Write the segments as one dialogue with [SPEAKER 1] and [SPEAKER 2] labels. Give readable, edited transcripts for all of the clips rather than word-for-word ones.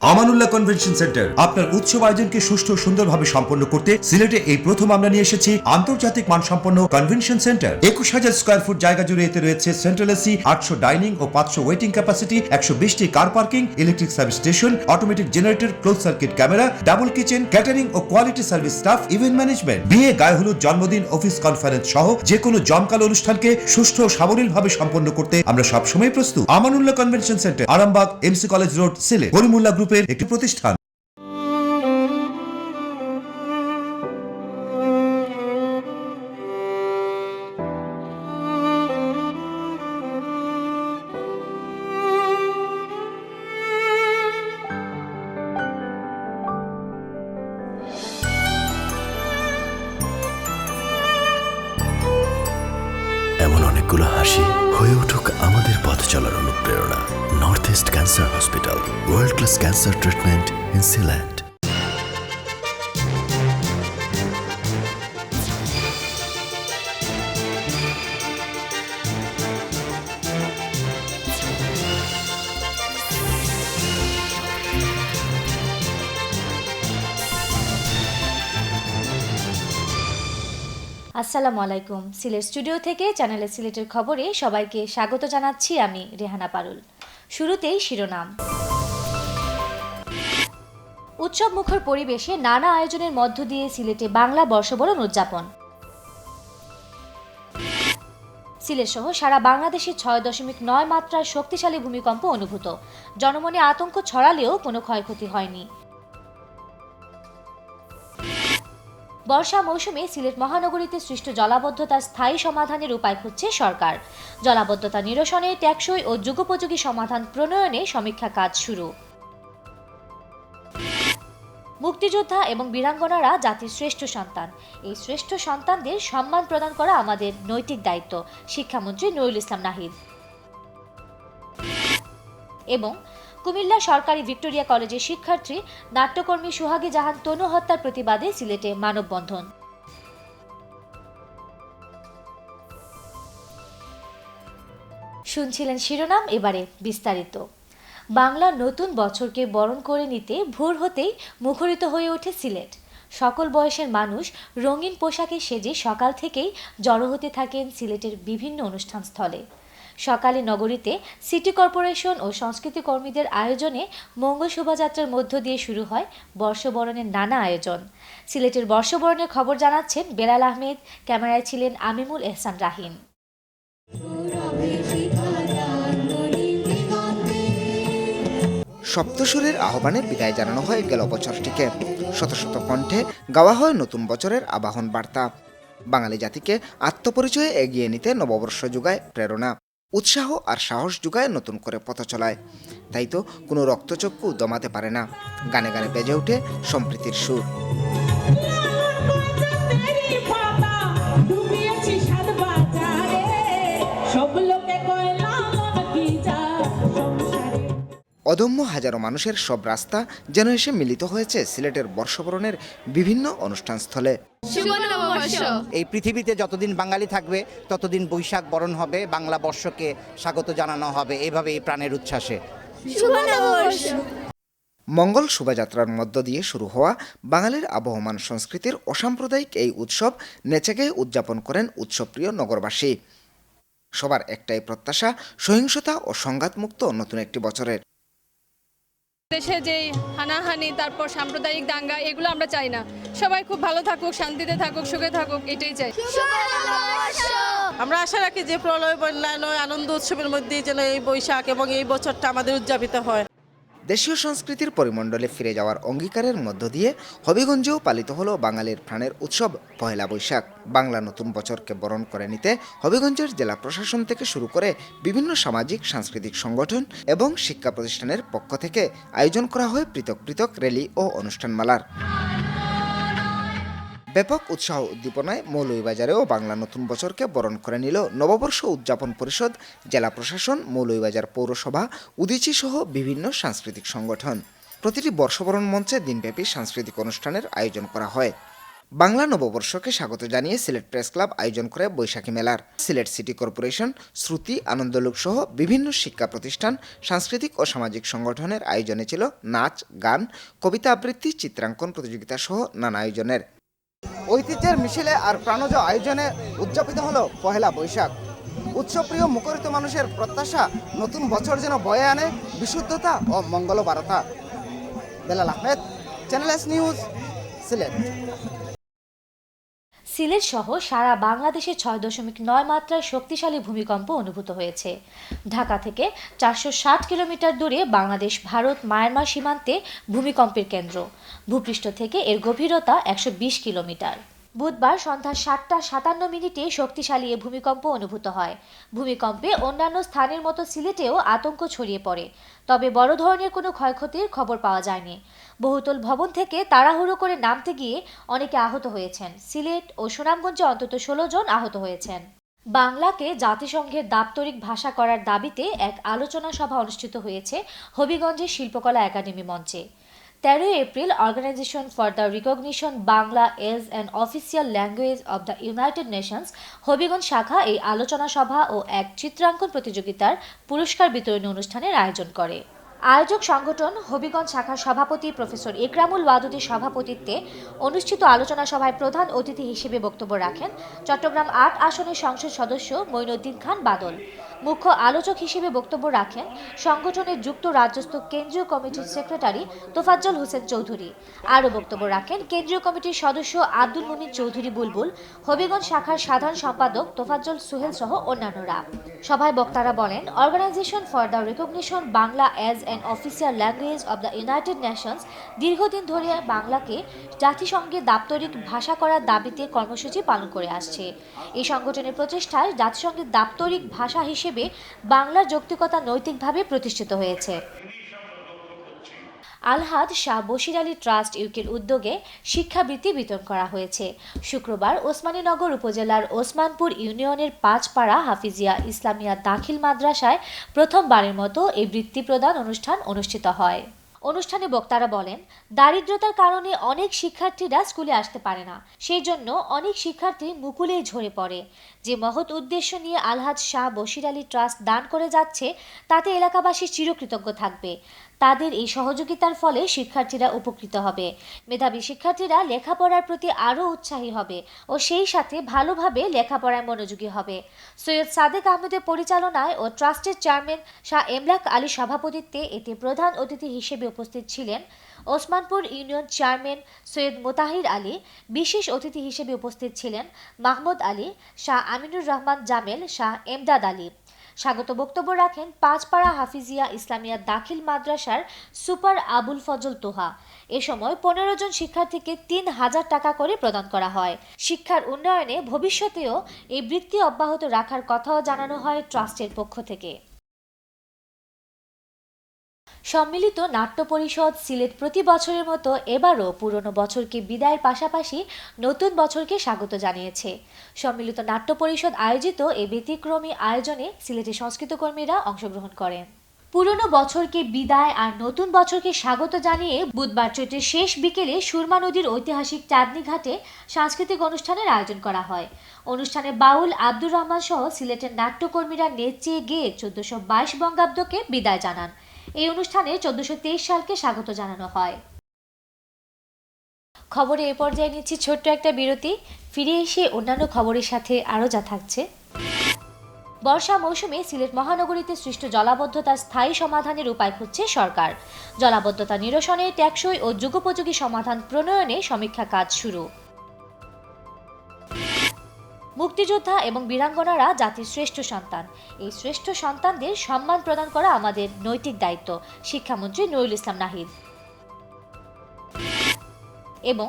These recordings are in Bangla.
[SPEAKER 1] আমানুল্লাহ কনভেনশন সেন্টার আপনার উৎসব আয়োজনকে সুষ্ঠু ও সুন্দরভাবে সম্পন্ন করতে সিলেটে এই প্রথম আমরা নিয়ে এসেছি আন্তর্জাতিক মানসম্পন্ন কনভেনশন সেন্টার। 21,000 স্কয়ার ফুট জায়গা জুড়ে এতে রয়েছে সেন্ট্রাল এসি, 800 ডাইনিং ও 500 ওয়েটিং ক্যাপাসিটি, 120টি car parking, electric service station, automatic generator, close circuit camera, double kitchen, catering ও quality service staff, event management, বিয়ে, গায়ে হলুদ, জন্মদিন, অফিস কনফারেন্স সহ যে কোনো জমকালো অনুষ্ঠানকে সুষ্ঠু ও সাবলীলভাবে সম্পন্ন করতে আমরা সবসময় প্রস্তুত। Amanullah convention centre, Arambagh, MC college road, Sylhet. Karimullah গ্রুপের একটি প্রতিষ্ঠান।
[SPEAKER 2] এমন অনেকগুলো হাসি হয়ে উঠুক আমাদের পথ চলার অনুপ্রেরণা। North east cancer hospital, world class cancer treatment in Sylhet.
[SPEAKER 3] আসসালামু আলাইকুম। সিলেট স্টুডিও থেকে চ্যানেলে সিলেটের খবরে সবাইকে স্বাগত জানাচ্ছি আমি রেহানা পারুল। শুরুতেই শিরোনাম। উৎসব মুখর পরিবেশে নানা আয়োজনের মধ্য দিয়ে সিলেটে বাংলা বর্ষবরণ উদযাপন। সিলেট সহ সারা বাংলাদেশে 6.9 মাত্রার শক্তিশালী ভূমিকম্প অনুভূত। জনমনে আতঙ্ক ছড়ালেও কোনো ক্ষয়ক্ষতি হয়নি। বর্ষা মৌসুমে সিলেট মহানগরীতে সৃষ্ট জলাবদ্ধতার স্থায়ী সমাধানের উপায় খুঁজছে সরকার। জলাবদ্ধতা নিরসনে টেকসই ও যুগোপযোগী সমাধান প্রণয়নে সমীক্ষা কাজ শুরু। মুক্তিযোদ্ধা এবং বীরাঙ্গনারা জাতির শ্রেষ্ঠ সন্তান। এই শ্রেষ্ঠ সন্তানদের সম্মান প্রদান করা আমাদের নৈতিক দায়িত্ব, শিক্ষামন্ত্রী নুরুল ইসলাম নাহিদ। এবং কুমিল্লা সরকারি ভিক্টোরিয়া কলেজের শিক্ষার্থী নাট্যকর্মী সুহাগী জাহান তনু হত্যার প্রতিবাদে সিলেটে মানববন্ধন। শুনছিলেন শিরোনাম, এবারে বিস্তারিত। বাংলা নতুন বছরকে বরণ করে নিতে ভোর হতেই মুখরিত হয়ে ওঠে সিলেট। সকল বয়সের মানুষ রঙিন পোশাকে সেজে সকাল থেকেই জড়ো হতে থাকেন সিলেটের বিভিন্ন অনুষ্ঠান স্থলে। সকালে নগরীতে সিটি কর্পোরেশন ও সংস্কৃতি কর্মীদের আয়োজনে মঙ্গল শোভাযাত্রার মধ্য দিয়ে শুরু হয় বর্ষবরণের নানা আয়োজন। সিলেটের বর্ষবরণের খবর জানাচ্ছেন বেলাল আহমেদ, ক্যামেরায় ছিলেন আমিমুল এহসান রাহিন।
[SPEAKER 4] সপ্তসুরের আহ্বানে বিদায় জানানো হয় গেল বছরটিকে। শত শত কণ্ঠে গাওয়া হয় নতুন বছরের আবাহন বার্তা। বাঙালি জাতিকে আত্মপরিচয়ে এগিয়ে নিতে নববর্ষ যোগায় প্রেরণা, উৎসাহ আর সাহস যোগায় নতুন করে পথ চলায়। তাই তো কোনো রক্তচক্ষু দমাতে পারে না, গানে গানে বেজে ওঠে সম্প্রীতির সুর। অদম্য হাজারো মানুষের সব রাস্তা যেন এসে মিলিত হয়েছে সিলেটের বর্ষবরণের বিভিন্ন অনুষ্ঠান স্থলে।
[SPEAKER 5] এই পৃথিবীতে যতদিন বাঙালি থাকবে ততদিন বৈশাখ বরণ হবে, বাংলা বর্ষকে স্বাগত জানানো হবে, এইভাবে এই প্রাণের উচ্ছ্বাসে।
[SPEAKER 4] মঙ্গল শোভাযাত্রার মধ্য দিয়ে শুরু হওয়া বাঙালির আবহমান সংস্কৃতির অসাম্প্রদায়িক এই উৎসব নেচেগে উদযাপন করেন উৎসবপ্রিয় নগরবাসী। সবার একটাই প্রত্যাশা, সহিংসতা ও সংঘাতমুক্ত নতুন একটি বছরের।
[SPEAKER 6] দেশে যে হানাহানি, তারপর সাম্প্রদায়িক দাঙ্গা, এগুলো আমরা চাই না। সবাই খুব ভালো থাকুক, শান্তিতে থাকুক, সুখে থাকুক, এটাই চাই।
[SPEAKER 7] আমরা আশা রাখি যে প্রলয় বন্যায় আনন্দ উৎসবের মধ্যে যেন এই বৈশাখ এবং এই বছরটা আমাদের উদযাপিত হয়।
[SPEAKER 4] দেশীয় সংস্কৃতির পরিমণ্ডলে ফিরে যাওয়ার অঙ্গীকারের মধ্য দিয়ে হবিগঞ্জেও পালিত হলো বাঙালির প্রাণের উৎসব পহেলা বৈশাখ। বাংলা নতুন বছরকে বরণ করে নিতে হবিগঞ্জের জেলা প্রশাসন থেকে শুরু করে বিভিন্ন সামাজিক সাংস্কৃতিক সংগঠন এবং শিক্ষা প্রতিষ্ঠানের পক্ষ থেকে আয়োজন করা হয় পৃথক পৃথক র্যালি ও অনুষ্ঠানমালার। ব্যাপক উৎসাহ উদ্দীপনায় মৌলভীবাজারেও বাংলা নতুন বছরকে বরণ করে নিল নববর্ষ উদযাপন পরিষদ, জেলা প্রশাসন, মৌলভীবাজার পৌরসভা, উদীচী সহ বিভিন্ন সাংস্কৃতিক সংগঠন। প্রতিটি বর্ষবরণ মঞ্চে দিনব্যাপী সাংস্কৃতিক অনুষ্ঠানের আয়োজন করা হয়। বাংলা নববর্ষকে স্বাগত জানিয়ে সিলেট প্রেস ক্লাব আয়োজন করে বৈশাখী মেলার। সিলেট সিটি কর্পোরেশন, শ্রুতি, আনন্দলোক সহ বিভিন্ন শিক্ষা প্রতিষ্ঠান, সাংস্কৃতিক ও সামাজিক সংগঠনের আয়োজনে ছিল নাচ, গান, কবিতা আবৃত্তি, চিত্রাঙ্কন প্রতিযোগিতা সহ নানা আয়োজনের। ঐতিহ্যের মিছিলে আর প্রাণজ আয়োজনে উদযাপিত হলো পহেলা বৈশাখ। উৎসবপ্রিয় মুখরিত মানুষের প্রত্যাশা নতুন বছর যেন বয়ে আনে বিশুদ্ধতা ও মঙ্গল বার্তা। Belal Ahmed, channel S news, Sylhet.
[SPEAKER 3] Sylhet সহ সারা বাংলাদেশে 6.9 মাত্রার শক্তিশালী ভূমিকম্প অনুভূত হয়েছে। ঢাকা থেকে 460 কিলোমিটার দূরে বাংলাদেশ ভারত মায়ানমার সীমান্তে ভূমিকম্পের কেন্দ্র। ভূপৃষ্ঠ থেকে এর গভীরতা 120 কিলোমিটার। বুধবার সন্ধ্যা 7:57 শক্তিশালী এ ভূমিকম্প অনুভূত হয়। ভূমিকম্পে অন্যান্য স্থানের মতো সিলেটেও আতঙ্ক ছড়িয়ে পড়ে, তবে বড় ধরনের কোনো ক্ষয়ক্ষতির খবর পাওয়া যায়নি। বহুতল ভবন থেকে তাড়াহুড়ো করে নামতে গিয়ে অনেকে আহত হয়েছেন। সিলেট ও সুনামগঞ্জে অন্তত 16 জন আহত হয়েছেন। বাংলাকে জাতিসংঘের দাপ্তরিক ভাষা করার দাবিতে এক আলোচনা সভা অনুষ্ঠিত হয়েছে হবিগঞ্জের শিল্পকলা একাডেমি মঞ্চে। 13 April organisation for the recognition Bangla as an official language of the United Nations Habiganj শাখা এই আলোচনা সভা ও এক চিত্রাঙ্কন প্রতিযোগিতার পুরস্কার বিতরণী অনুষ্ঠানের আয়োজন করে। আয়োজক সংগঠন হবিগঞ্জ শাখার সভাপতি প্রফেসর ইকরামুল ওয়াদুদের সভাপতিত্বে অনুষ্ঠিত আলোচনা সভায় প্রধান অতিথি হিসেবে বক্তব্য রাখেন চট্টগ্রাম 8 আসনের সংসদ সদস্য মঈনুদ্দিন খান বাদল। মুখ্য আলোচক হিসেবে বক্তব্য রাখেন সংগঠনের যুক্ত রাজ্যস্থ কেন্দ্রীয় কমিটির সেক্রেটারি তোফাজ্জল হোসেন চৌধুরী। আরও বক্তব্য রাখেন কেন্দ্রীয় কমিটির সদস্য আব্দুল মুমিন চৌধুরী বুলবুল, হবিগঞ্জ শাখার সাধারণ সম্পাদক তোফাজ্জল সুহেল সহ অন্যান্যরা। সভায় বক্তারা বলেন, organisation for the recognition Bangla as an official language of the United Nations দীর্ঘদিন ধরে বাংলাকে জাতিসংঘের দাপ্তরিক ভাষা করার দাবিতে কর্মসূচি পালন করে আসছে। এই সংগঠনের প্রচেষ্টায় জাতিসংঘের দাপ্তরিক ভাষা হিসেবে বাংলার যৌক্তিকতা নৈতিকভাবে প্রতিষ্ঠিত হয়েছে। আলহাদ শাহ বশির আলী ট্রাস্ট ইউকের উদ্যোগে শিক্ষাবৃত্তি বিতরণ করা হয়েছে। শুক্রবার ওসমানীনগর উপজেলার ওসমানপুর ইউনিয়নের 5 পাড়া হাফিজিয়া ইসলামিয়া দাখিল মাদ্রাসায় প্রথমবারের মতো এই বৃত্তি প্রদান অনুষ্ঠান অনুষ্ঠিত হয়। অনুষ্ঠানে বক্তারা বলেন, দারিদ্রতার কারণে অনেক শিক্ষার্থীরা স্কুলে আসতে পারে না। সেই জন্য অনেক শিক্ষার্থী মুকুলেই ঝরে পড়ে। যে মহৎ উদ্দেশ্য নিয়ে আলহাজ শাহ বশির আলী ট্রাস্ট দান করে যাচ্ছে তাতে এলাকাবাসী চিরকৃতজ্ঞ থাকবে। তাদের এই সহযোগিতার ফলে শিক্ষার্থীরা উপকৃত হবে। মেধাবী শিক্ষার্থীরা লেখাপড়ার প্রতি আরও উৎসাহী হবে ও সেই সাথে ভালোভাবে লেখাপড়ায় মনোযোগী হবে। সৈয়দ সাদেক আহমেদের পরিচালনায় ও ট্রাস্টের চেয়ারম্যান শাহ এমলাক আলী সভাপতিত্বে এতে প্রধান অতিথি হিসেবে উপস্থিত ছিলেন ওসমানপুর ইউনিয়ন চেয়ারম্যান সৈয়দ মোতাহির আলী। বিশেষ অতিথি হিসেবে উপস্থিত ছিলেন মাহমুদ আলী, শাহ আমিনুর রহমান জামেল, শাহ এমদাদ আলী। স্বাগত বক্তব্য রাখেন 5 পাড়া হাফিজিয়া ইসলামিয়া দাখিল মাদ্রাসার সুপার আবুল ফজল তোহা। এ সময় 15 জন শিক্ষার্থীকে 3000 টাকা করে প্রদান করা হয়। শিক্ষার উন্নয়নে ভবিষ্যতেও এই বৃত্তি অব্যাহত রাখার কথাও জানানো হয় ট্রাস্টের পক্ষ থেকে। সম্মিলিত নাট্য পরিষদ সিলেট প্রতি বছরের মতো এবারও পুরনো বছরকে বিদায়ের পাশাপাশি নতুন বছরকে স্বাগত জানিয়েছে। সম্মিলিত নাট্য পরিষদ আয়োজিত এই ব্যতিক্রমী আয়োজনে সিলেটের সংস্কৃতকর্মীরা অংশগ্রহণ করেন। পুরনো বছরকে বিদায় আর নতুন বছরকে স্বাগত জানিয়ে বুধবার চৈত্রের শেষ বিকেলে সুরমা নদীর ঐতিহাসিক চাঁদনী ঘাটে সাংস্কৃতিক অনুষ্ঠানের আয়োজন করা হয়। অনুষ্ঠানে বাউল আব্দুর রহমান সহ সিলেটের নাট্যকর্মীরা নেচে গেয়ে 1422 বঙ্গাব্দকে বিদায় জানান। এই অনুষ্ঠানে 1423 সালকে স্বাগত জানানো হয়। খবরে এ পর্যায়ে নিচ্ছি ছোট্ট একটা বিরতি। ফিরে এসে অন্যান্য খবরের সাথে আরও যা থাকছে। বর্ষা মৌসুমে সিলেট মহানগরীতে সৃষ্ট জলাবদ্ধতার স্থায়ী সমাধানের উপায় খুঁজছে সরকার। জলাবদ্ধতা নিরসনে টেকসই ও যুগোপযোগী সমাধান প্রণয়নে সমীক্ষা কাজ শুরু। মুক্তিযোদ্ধা এবং বীরাঙ্গনারা জাতির শ্রেষ্ঠ সন্তান। এই শ্রেষ্ঠ সন্তানদের সম্মান প্রদান করা আমাদের নৈতিক দায়িত্ব, শিক্ষামন্ত্রী নুরুল ইসলাম নাহিদ। এবং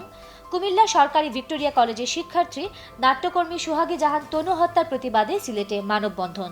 [SPEAKER 3] কুমিল্লা সরকারি ভিক্টোরিয়া কলেজের শিক্ষার্থী নাট্যকর্মী সোহাগী জাহান তনু হত্যার প্রতিবাদে সিলেটে মানববন্ধন।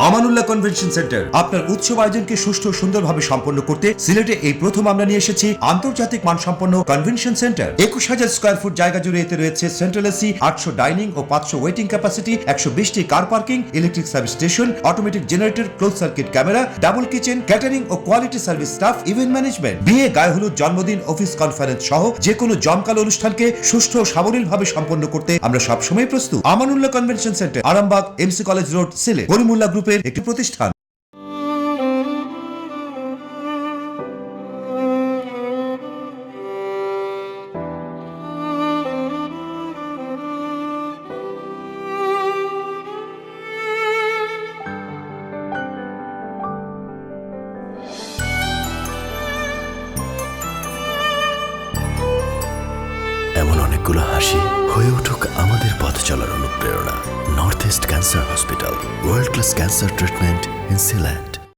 [SPEAKER 1] আমানুল্লাহ কনভেনশন সেন্টার আপনার উৎসব আয়োজনকে সুষ্ঠু ও সুন্দরভাবে সম্পন্ন করতে সিলেটে এই প্রথম আমরা নিয়ে এসেছি আন্তর্জাতিক মানসম্পন্ন কনভেনশন সেন্টার। 21,000 স্কয়ার ফুট জায়গা জুড়ে এতে রয়েছে সেন্ট্রাল এসি, 800 ডাইনিং ও 500 ওয়েটিং ক্যাপাসিটি, 120টি car parking, electric service station, automatic generator, close circuit camera, double kitchen, catering ও quality service staff, event management, বিয়ে, গায়ে হলুদ, জন্মদিন, অফিস কনফারেন্স সহ যে কোনো জমকালো অনুষ্ঠানকে সুষ্ঠু ও সাবলীলভাবে সম্পন্ন করতে আমরা সবসময় প্রস্তুত। Amanullah convention centre, Arambagh, MC college road, Sylhet. Karimullah গ্রুপের একটি প্রতিষ্ঠান।
[SPEAKER 2] এমন অনেকগুলো হাসি হয়ে উঠুক আমাদের পথ চলার অনুপ্রেরণা। North east cancer hospital, world class cancer treatment in Sylhet.